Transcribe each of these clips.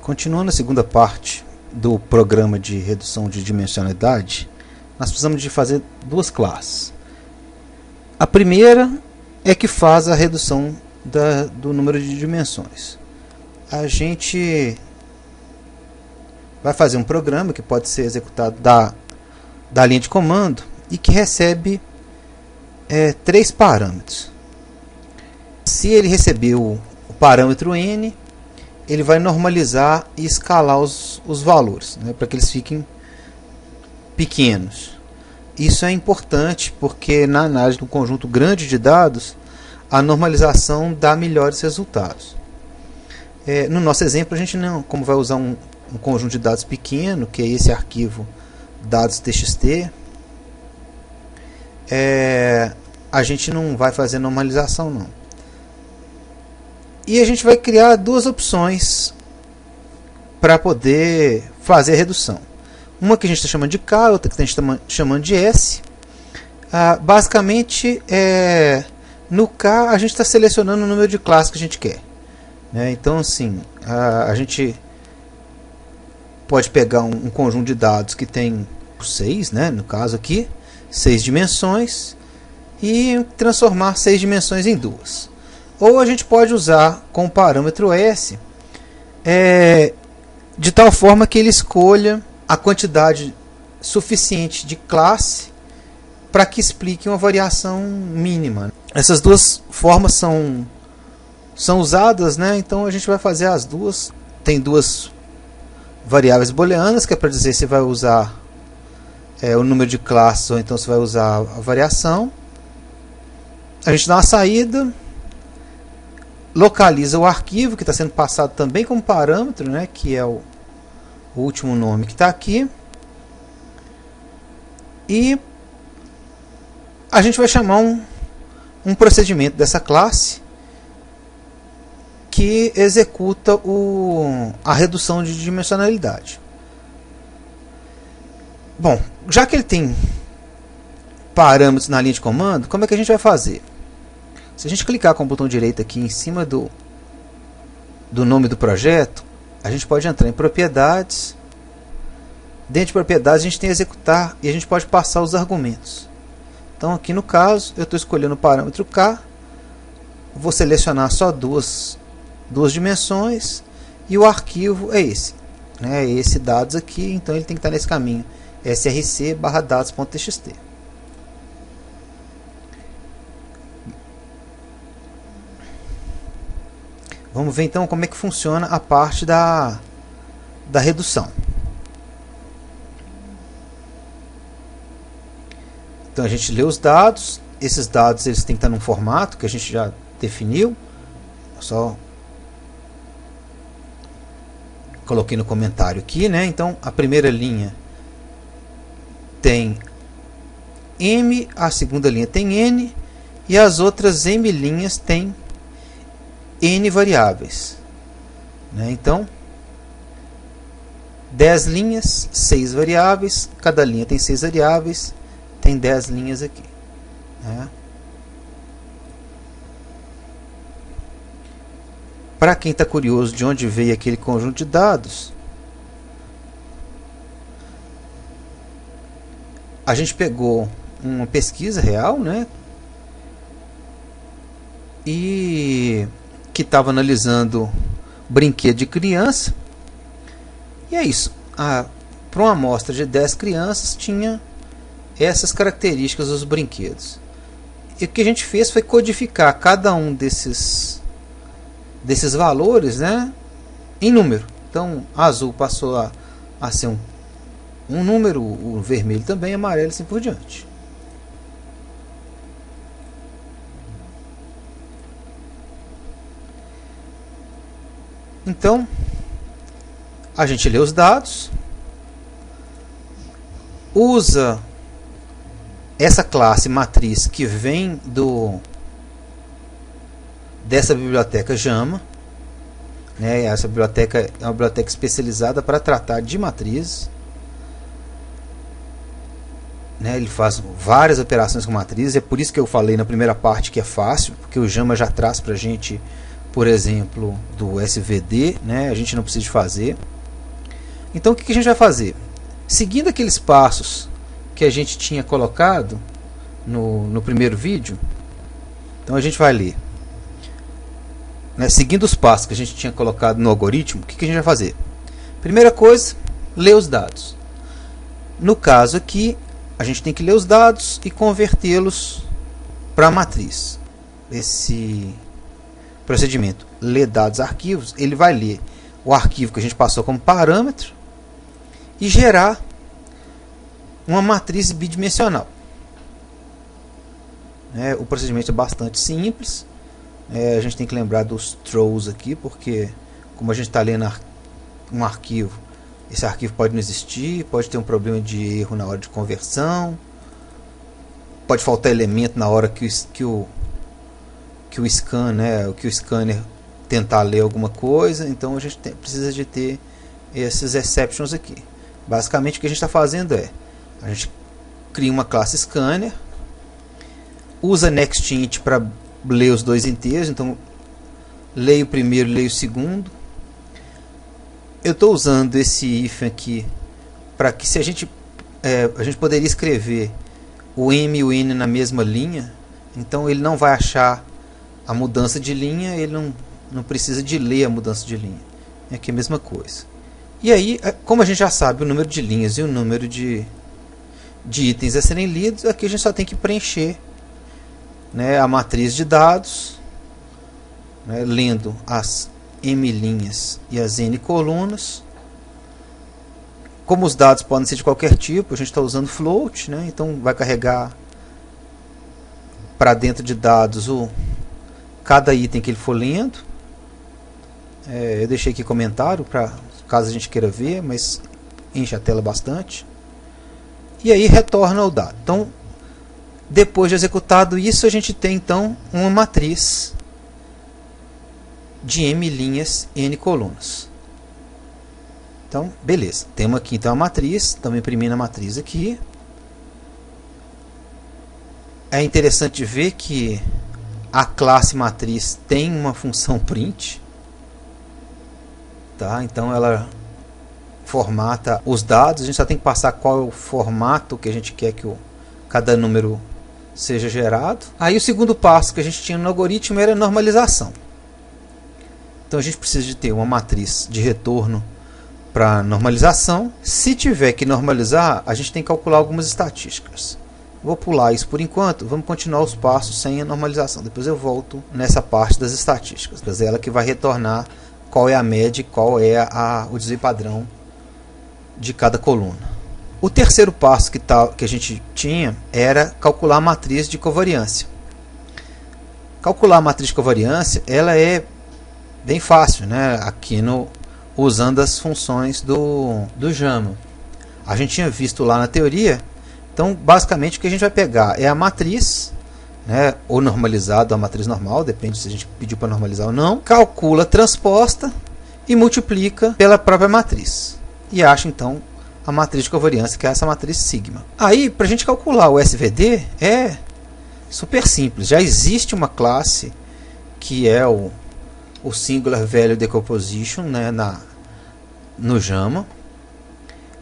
Continuando a segunda parte do programa de redução de dimensionalidade, nós precisamos de fazer duas classes. A primeira é que faz a redução do número de dimensões. A gente vai fazer um programa que pode ser executado da linha de comando e que recebe três parâmetros. Se ele receber o parâmetro n, ele vai normalizar e escalar os valores, né, para que eles fiquem pequenos. Isso é importante porque na análise de um conjunto grande de dados, a normalização dá melhores resultados. No nosso exemplo, a gente não, como vai usar um conjunto de dados pequeno, que é esse arquivo dados.txt, a gente não vai fazer normalização não. E a gente vai criar duas opções para poder fazer a redução. Uma que a gente está chamando de K, outra que a gente está chamando de S. Basicamente, no K a gente está selecionando o número de classes que a gente quer. Então, assim, a gente pode pegar um conjunto de dados que tem 6, no caso aqui, 6 dimensões, e transformar 6 dimensões em 2. Ou a gente pode usar com o parâmetro S, de tal forma que ele escolha a quantidade suficiente de classe para que explique uma variação mínima. Essas duas formas são usadas, então a gente vai fazer as duas. Tem duas variáveis booleanas, que é para dizer se vai usar o número de classes ou então se vai usar a variação. A gente dá uma saída, localiza o arquivo que está sendo passado também como parâmetro, que é o último nome que está aqui, e a gente vai chamar um procedimento dessa classe que executa a redução de dimensionalidade. Bom, já que ele tem parâmetros na linha de comando, como é que a gente vai fazer? Se a gente clicar com o botão direito aqui em cima do nome do projeto, a gente pode entrar em propriedades. Dentro de propriedades a gente tem executar e a gente pode passar os argumentos. Então aqui no caso eu estou escolhendo o parâmetro K, vou selecionar só duas dimensões e o arquivo é esse. É esse dados aqui, então ele tem que estar nesse caminho, src/dados.txt. Vamos ver então como é que funciona a parte da redução. Então a gente lê os dados, esses dados eles têm que estar num formato que a gente já definiu. Só coloquei no comentário aqui, Então a primeira linha tem M, a segunda linha tem N e as outras M linhas tem N variáveis. Então 10 linhas, 6 variáveis, cada linha tem 6 variáveis, tem 10 linhas aqui. Para quem está curioso de onde veio aquele conjunto de dados, a gente pegou uma pesquisa real, e que estava analisando brinquedo de criança, e é isso. Para uma amostra de 10 crianças tinha essas características dos brinquedos, e o que a gente fez foi codificar cada um desses valores em número. Então azul passou a ser um número, o vermelho também, amarelo e assim por diante. Então a gente lê os dados, usa essa classe matriz que vem dessa biblioteca JAMA, essa biblioteca é uma biblioteca especializada para tratar de matrizes. Ele faz várias operações com matrizes, é por isso que eu falei na primeira parte que é fácil, porque o JAMA já traz para a gente por exemplo, do SVD, né? A gente não precisa de fazer. Então o que a gente vai fazer? Seguindo aqueles passos que a gente tinha colocado no primeiro vídeo, então a gente vai ler, né? Seguindo os passos que a gente tinha colocado no algoritmo, o que a gente vai fazer? Primeira coisa, ler os dados. No caso aqui, a gente tem que ler os dados e convertê-los para a matriz. Esse procedimento, ler dados arquivos, ele vai ler o arquivo que a gente passou como parâmetro e gerar uma matriz bidimensional. O procedimento é bastante simples. A gente tem que lembrar dos throws aqui, porque como a gente está lendo um arquivo, esse arquivo pode não existir, pode ter um problema de erro na hora de conversão, pode faltar elemento na hora que o scanner tentar ler alguma coisa. Então a gente precisa de ter esses exceptions aqui. Basicamente o que a gente está fazendo é, a gente cria uma classe scanner, usa nextInt para ler os dois inteiros, então leio o primeiro, leio o segundo. Eu estou usando esse if aqui para que, se a gente poderia escrever o m e o n na mesma linha, então ele não vai achar a mudança de linha, ele não precisa de ler a mudança de linha. Aqui é a mesma coisa. E aí, como a gente já sabe o número de linhas e o número de itens a serem lidos, aqui a gente só tem que preencher, né, a matriz de dados, né, lendo as m linhas e as n colunas. Como os dados podem ser de qualquer tipo, a gente está usando float, né, então vai carregar para dentro de dados cada item que ele for lendo. Eu deixei aqui comentário para caso a gente queira ver, mas enche a tela bastante. E aí retorna o dado. Então, depois de executado isso, a gente tem então uma matriz de m linhas e n colunas. Então, beleza. Temos aqui então a matriz, estamos imprimindo a matriz aqui. É interessante ver que a classe matriz tem uma função print. Tá? Então ela formata os dados, a gente só tem que passar qual é o formato que a gente quer que cada número seja gerado. Aí o segundo passo que a gente tinha no algoritmo era a normalização. Então a gente precisa de ter uma matriz de retorno para normalização. Se tiver que normalizar, a gente tem que calcular algumas estatísticas. Vou pular isso por enquanto, vamos continuar os passos sem a normalização. Depois eu volto nessa parte das estatísticas. É ela que vai retornar qual é a média e qual é o desvio padrão de cada coluna. O terceiro passo que a gente tinha era calcular a matriz de covariância. Calcular a matriz de covariância, ela é bem fácil, né? Aqui usando as funções do JAMA. A gente tinha visto lá na teoria. Então, basicamente, o que a gente vai pegar é a matriz, né, ou normalizado, a matriz normal, depende se a gente pediu para normalizar ou não, calcula transposta e multiplica pela própria matriz. E acha, então, a matriz de covariância, que é essa matriz sigma. Aí, para a gente calcular o SVD, é super simples. Já existe uma classe que é o Singular Value Decomposition, né, no JAMA,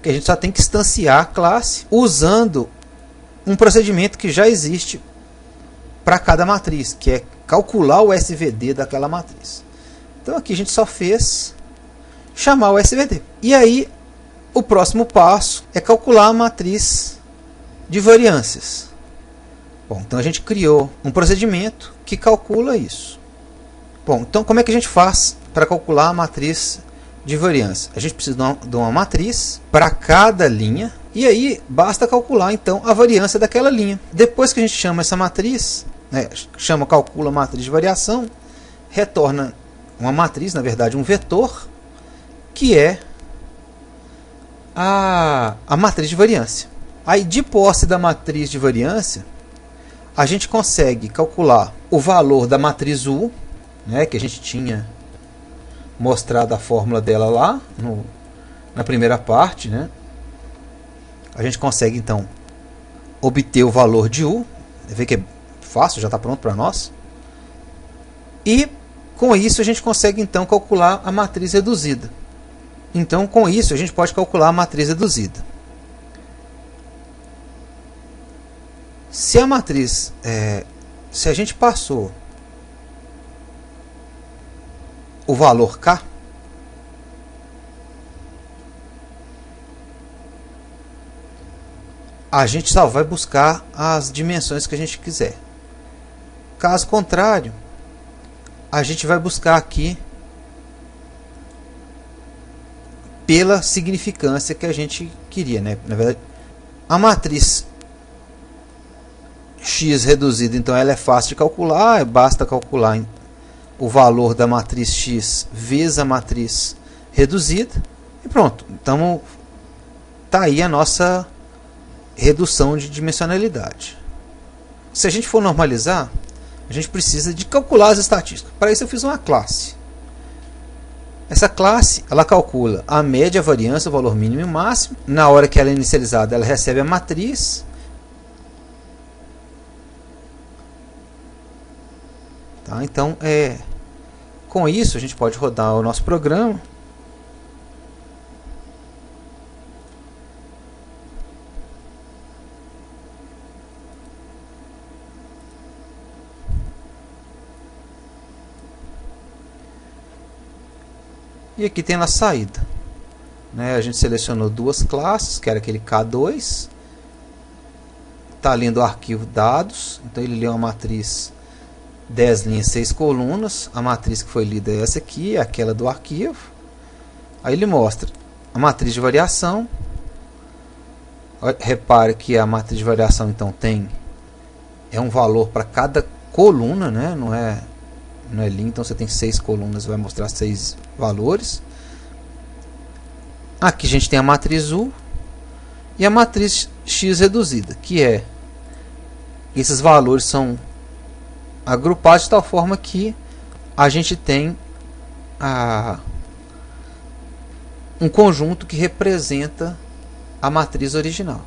que a gente só tem que instanciar a classe usando um procedimento que já existe para cada matriz, que é calcular o SVD daquela matriz. Então aqui a gente só fez chamar o SVD. E aí o próximo passo é calcular a matriz de variâncias. Bom, então a gente criou um procedimento que calcula isso. Bom, então como é que a gente faz para calcular a matriz de variância? A gente precisa de uma matriz para cada linha, e aí basta calcular então a variância daquela linha. Depois que a gente chama essa matriz, né, calcula a matriz de variação, retorna uma matriz, na verdade um vetor, que é a matriz de variância. Aí, de posse da matriz de variância, a gente consegue calcular o valor da matriz U, né, que a gente tinha mostrado a fórmula dela lá na primeira parte, né? A gente consegue então obter o valor de U. Vê que é fácil, já está pronto para nós. E Com isso a gente consegue então calcular a matriz reduzida. Então com isso a gente pode calcular a matriz reduzida. Se a matriz, se a gente passou o valor K, a gente só vai buscar as dimensões que a gente quiser. Caso contrário, a gente vai buscar aqui pela significância que a gente queria, né? Na verdade, a matriz X reduzida, então ela é fácil de calcular, basta calcular o valor da matriz X vezes a matriz reduzida e pronto. Então tá aí a nossa redução de dimensionalidade. Se a gente for normalizar, a gente precisa de calcular as estatísticas. Para isso eu fiz uma classe. Essa classe, ela calcula a média, a variância, o valor mínimo e máximo. Na hora que ela é inicializada, ela recebe a matriz. Tá? Então, com isso, a gente pode rodar o nosso programa. E aqui tem a saída, né? A gente selecionou duas classes, que era aquele K2. Está lendo o arquivo dados, então ele leu uma matriz 10 linhas, 6 colunas. A matriz que foi lida é essa aqui, é aquela do arquivo. Aí ele mostra a matriz de variação. Repare que a matriz de variação então é um valor para cada coluna, né? Não é linha, então você tem 6 colunas, vai mostrar 6 valores. Aqui a gente tem a matriz U e a matriz X reduzida, que esses valores são agrupados de tal forma que a gente tem um conjunto que representa a matriz original.